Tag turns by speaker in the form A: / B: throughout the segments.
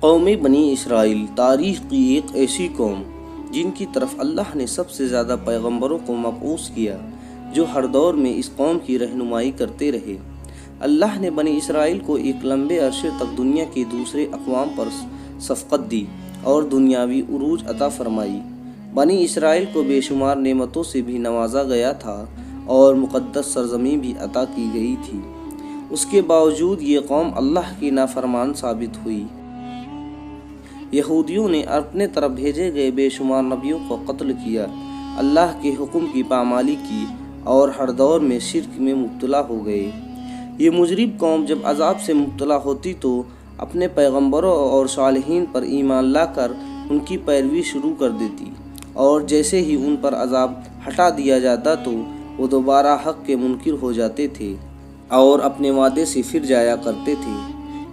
A: قوم بنی اسرائیل تاریخ کی ایک ایسی قوم جن کی طرف اللہ نے سب سے زیادہ پیغمبروں کو مبعوث کیا، جو ہر دور میں اس قوم کی رہنمائی کرتے رہے۔ اللہ نے بنی اسرائیل کو ایک لمبے عرصے تک دنیا کے دوسرے اقوام پر شفقت دی اور دنیاوی عروج عطا فرمائی۔ بنی اسرائیل کو بے شمار نعمتوں سے بھی نوازا گیا تھا اور مقدس سرزمین بھی عطا کی گئی تھی۔ اس کے باوجود یہ قوم اللہ کی نافرمان ثابت ہوئی۔ یہودیوں نے اپنے طرف بھیجے گئے بے شمار نبیوں کو قتل کیا، اللہ کے حکم کی پامالی کی اور ہر دور میں شرک میں مبتلا ہو گئے۔ یہ مجرم قوم جب عذاب سے مبتلا ہوتی تو اپنے پیغمبروں اور صالحین پر ایمان لا کر ان کی پیروی شروع کر دیتی، اور جیسے ہی ان پر عذاب ہٹا دیا جاتا تو وہ دوبارہ حق کے منکر ہو جاتے تھے اور اپنے وعدے سے پھر جایا کرتے تھے۔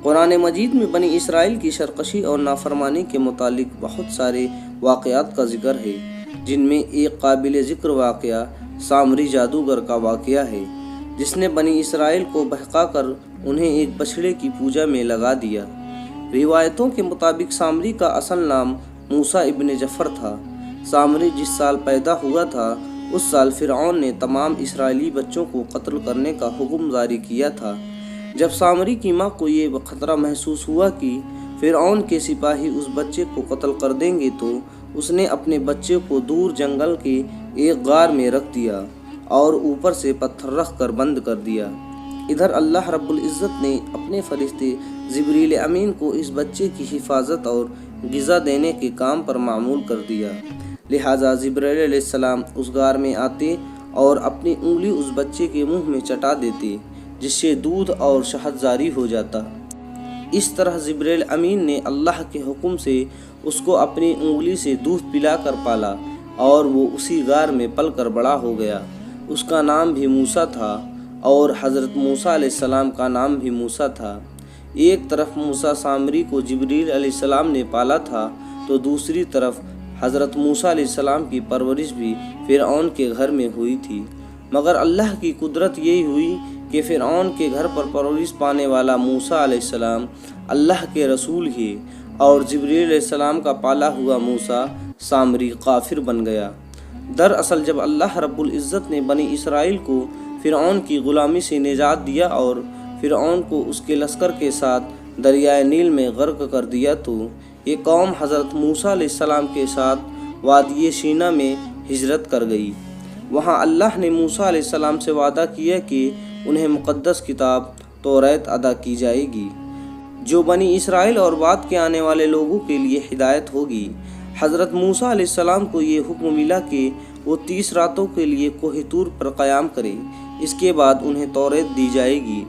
A: قرآن مجید میں بنی اسرائیل کی سرکشی اور نافرمانی کے متعلق بہت سارے واقعات کا ذکر ہے، جن میں ایک قابل ذکر واقعہ سامری جادوگر کا واقعہ ہے، جس نے بنی اسرائیل کو بہکا کر انہیں ایک بچھڑے کی پوجا میں لگا دیا۔ روایتوں کے مطابق سامری کا اصل نام موسیٰ ابن جعفر تھا۔ سامری جس سال پیدا ہوا تھا اس سال فرعون نے تمام اسرائیلی بچوں کو قتل کرنے کا حکم جاری کیا تھا۔ جب سامری کی ماں کو یہ خطرہ محسوس ہوا کہ فرعون کے سپاہی اس بچے کو قتل کر دیں گے تو اس نے اپنے بچے کو دور جنگل کے ایک غار میں رکھ دیا اور اوپر سے پتھر رکھ کر بند کر دیا۔ ادھر اللہ رب العزت نے اپنے فرشتے جبریل امین کو اس بچے کی حفاظت اور غذا دینے کے کام پر معمول کر دیا، لہٰذا جبریل علیہ السلام اس غار میں آتے اور اپنی انگلی اس بچے کے منہ میں چٹا دیتے، جس سے دودھ اور شہد جاری ہو جاتا۔ اس طرح جبریل امین نے اللہ کے حکم سے اس کو اپنی انگلی سے دودھ پلا کر پالا اور وہ اسی غار میں پل کر بڑا ہو گیا۔ اس کا نام بھی موسیٰ تھا اور حضرت موسیٰ علیہ السلام کا نام بھی موسیٰ تھا۔ ایک طرف موسیٰ سامری کو جبریل علیہ السلام نے پالا تھا تو دوسری طرف حضرت موسیٰ علیہ السلام کی پرورش بھی فرعون کے گھر میں ہوئی تھی، مگر اللہ کی قدرت یہی ہوئی کہ فرعون کے گھر پر پرورش پانے والا موسیٰ علیہ السلام اللہ کے رسول ہے اور جبریل علیہ السلام کا پالا ہوا موسیٰ سامری کافر بن گیا۔ دراصل جب اللہ رب العزت نے بنی اسرائیل کو فرعون کی غلامی سے نجات دیا اور فرعون کو اس کے لشکر کے ساتھ دریائے نیل میں غرق کر دیا تو یہ قوم حضرت موسیٰ علیہ السلام کے ساتھ وادی سینا میں ہجرت کر گئی۔ وہاں اللہ نے موسیٰ علیہ السلام سے وعدہ کیا کہ انہیں مقدس کتاب توریت عطا کی جائے گی، جو بنی اسرائیل اور بعد کے آنے والے لوگوں کے لیے ہدایت ہوگی۔ حضرت موسیٰ علیہ السلام کو یہ حکم ملا کہ وہ 30 راتوں کے لیے کوہ طور پر قیام کرے، اس کے بعد انہیں توریت دی جائے گی۔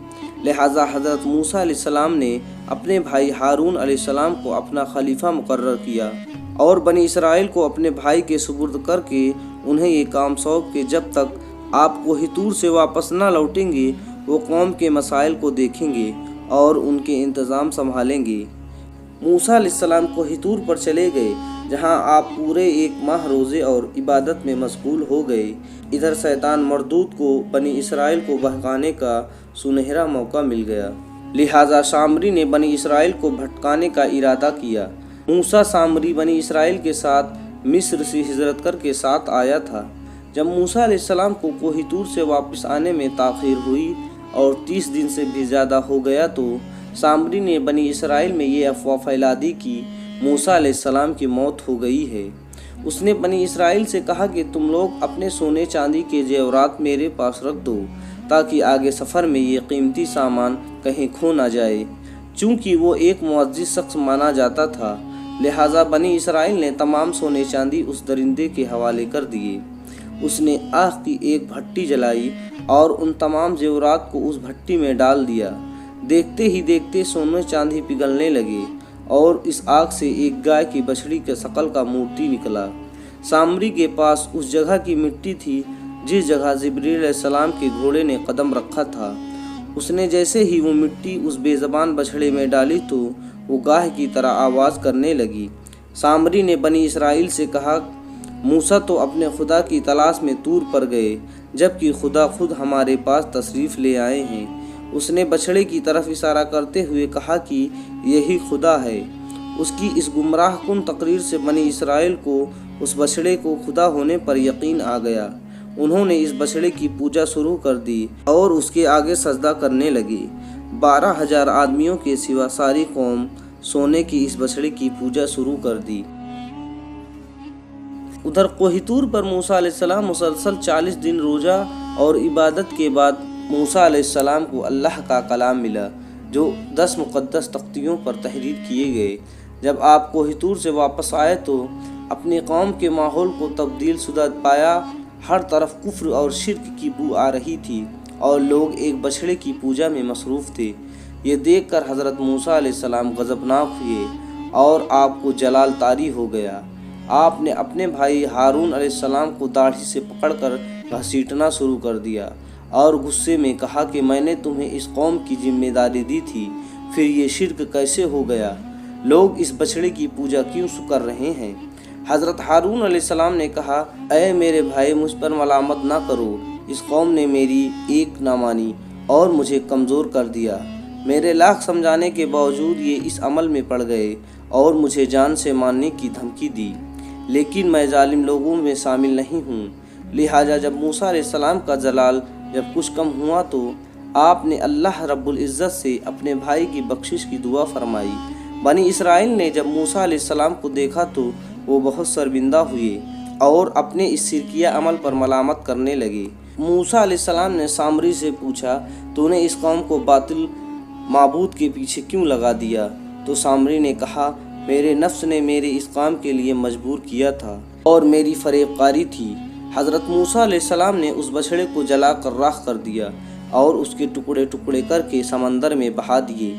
A: لہٰذا حضرت موسیٰ علیہ السلام نے اپنے بھائی ہارون علیہ السلام کو اپنا خلیفہ مقرر کیا اور بنی اسرائیل کو اپنے بھائی کے سپرد کر کے انہیں یہ کام سونپ کہ جب تک آپ کوہ طور سے واپس نہ لوٹیں گے وہ قوم کے مسائل کو دیکھیں گے اور ان کے انتظام سنبھالیں گے۔ موسیٰ علیہ السلام کوہ طور پر چلے گئے، جہاں آپ پورے 1 ماہ روزے اور عبادت میں مشغول ہو گئے۔ ادھر شیطان مردود کو بنی اسرائیل کو بہکانے کا سنہرا موقع مل گیا، لہٰذا سامری نے بنی اسرائیل کو بھٹکانے کا ارادہ کیا۔ موسیٰ سامری بنی اسرائیل کے ساتھ مصر سے ہجرت کر کے ساتھ آیا تھا۔ جب موسیٰ علیہ السلام کو کوہ طور سے واپس آنے میں تاخیر ہوئی اور 30 دن سے بھی زیادہ ہو گیا تو سامری نے بنی اسرائیل میں یہ افواہ پھیلا دی کہ موسیٰ علیہ السلام کی موت ہو گئی ہے۔ اس نے بنی اسرائیل سے کہا کہ تم لوگ اپنے سونے چاندی کے زیورات میرے پاس رکھ دو تاکہ آگے سفر میں یہ قیمتی سامان کہیں کھو نہ جائے۔ چونکہ وہ ایک معزز شخص مانا جاتا تھا، لہٰذا بنی اسرائیل نے تمام سونے چاندی اس درندے کے حوالے کر دیے۔ اس نے آگ کی ایک بھٹی جلائی اور ان تمام زیورات کو اس بھٹی میں ڈال دیا۔ دیکھتے ہی دیکھتے سونے چاندی پگھلنے لگے اور اس آگ سے ایک گائے کی بچڑی کے شکل کا مورتی نکلا۔ سامری کے پاس اس جگہ کی مٹی تھی جس جگہ جبریل علیہ السلام کے گھوڑے نے قدم رکھا تھا۔ اس نے جیسے ہی وہ مٹی اس بے زبان بچڑے میں ڈالی تو وہ گائے کی طرح آواز کرنے لگی۔ سامری نے بنی اسرائیل سے کہا، موسیٰ تو اپنے خدا کی تلاش میں طور پر گئے، جبکہ خدا خود ہمارے پاس تشریف لے آئے ہیں۔ اس نے بچھڑے کی طرف اشارہ کرتے ہوئے کہا کہ یہی خدا ہے۔ اس کی اس گمراہ کن تقریر سے بنی اسرائیل کو اس بچڑے کو خدا ہونے پر یقین آ گیا۔ انہوں نے اس بچڑے کی پوجا شروع کر دی اور اس کے آگے سجدہ کرنے لگے۔ 12,000 آدمیوں کے سوا ساری قوم سونے کی اس بچڑے کی پوجا شروع کر دی۔ ادھر کوہ طور پر موسیٰ علیہ السلام مسلسل 40 دن روزہ اور عبادت کے بعد موسیٰ علیہ السلام کو اللہ کا کلام ملا، جو 10 مقدس تختیوں پر تحریر کیے گئے۔ جب آپ کوہ طور سے واپس آئے تو اپنی قوم کے ماحول کو تبدیل شدہ پایا۔ ہر طرف کفر اور شرک کی بو آ رہی تھی اور لوگ ایک بچڑے کی پوجا میں مصروف تھے۔ یہ دیکھ کر حضرت موسیٰ علیہ السلام غضبناک ہوئے اور آپ کو جلال طاری ہو گیا۔ آپ نے اپنے بھائی ہارون علیہ السلام کو داڑھی سے پکڑ کر گھسیٹنا شروع کر دیا اور غصے میں کہا کہ میں نے تمہیں اس قوم کی ذمہ داری دی تھی، پھر یہ شرک کیسے ہو گیا؟ لوگ اس بچڑے کی پوجا کیوں کر رہے ہیں؟ حضرت ہارون علیہ السلام نے کہا، اے میرے بھائی، مجھ پر ملامت نہ کرو۔ اس قوم نے میری ایک نہ مانی اور مجھے کمزور کر دیا۔ میرے لاکھ سمجھانے کے باوجود یہ اس عمل میں پڑ گئے اور مجھے جان سے مارنے کی دھمکی دی، لیکن میں ظالم لوگوں میں شامل نہیں ہوں۔ لہٰذا جب موسیٰ علیہ السلام کا جلال جب کچھ کم ہوا تو آپ نے اللہ رب العزت سے اپنے بھائی کی بخشش کی دعا فرمائی۔ بنی اسرائیل نے جب موسیٰ علیہ السلام کو دیکھا تو وہ بہت شرمندہ ہوئے اور اپنے اس شرکیہ عمل پر ملامت کرنے لگے۔ موسیٰ علیہ السلام نے سامری سے پوچھا، تو نے اس قوم کو باطل معبود کے پیچھے کیوں لگا دیا؟ تو سامری نے کہا، میرے نفس نے میرے اس کام کے لیے مجبور کیا تھا اور میری فریب کاری تھی۔ حضرت موسیٰ علیہ السلام نے اس بچڑے کو جلا کر راکھ کر دیا اور اس کے ٹکڑے ٹکڑے کر کے سمندر میں بہا دیے۔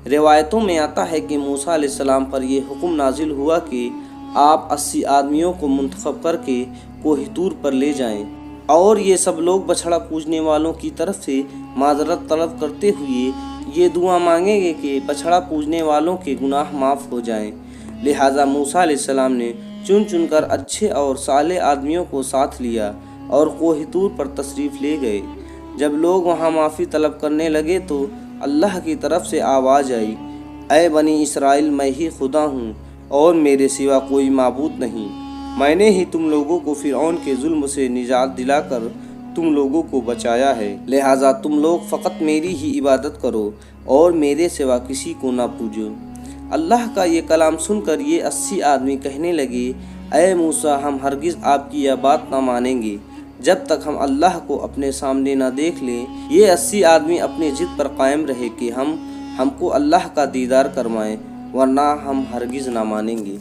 A: روایتوں میں آتا ہے کہ موسیٰ علیہ السلام پر یہ حکم نازل ہوا کہ آپ 80 آدمیوں کو منتخب کر کے کوہ طور پر لے جائیں اور یہ سب لوگ بچھڑا پوجنے والوں کی طرف سے معذرت طلب کرتے ہوئے یہ دعا مانگیں گے کہ بچھڑا پوجنے والوں کے گناہ معاف ہو جائیں۔ لہٰذا موسیٰ علیہ السلام نے چن چن کر اچھے اور صالح آدمیوں کو ساتھ لیا اور کوہ طور پر تشریف لے گئے۔ جب لوگ وہاں معافی طلب کرنے لگے تو اللہ کی طرف سے آواز آئی، اے بنی اسرائیل، میں ہی خدا ہوں اور میرے سوا کوئی معبود نہیں۔ میں نے ہی تم لوگوں کو فرعون کے ظلم سے نجات دلا کر تم لوگوں کو بچایا ہے، لہٰذا تم لوگ فقط میری ہی عبادت کرو اور میرے سوا کسی کو نہ پوجو۔ اللہ کا یہ کلام سن کر یہ 80 آدمی کہنے لگے، اے موسیٰ، ہم ہرگز آپ کی یہ بات نہ مانیں گے جب تک ہم اللہ کو اپنے سامنے نہ دیکھ لیں۔ یہ 80 آدمی اپنی ضد پر قائم رہے کہ ہم کو اللہ کا دیدار کروائیں، ورنہ ہم ہرگز نہ مانیں گے۔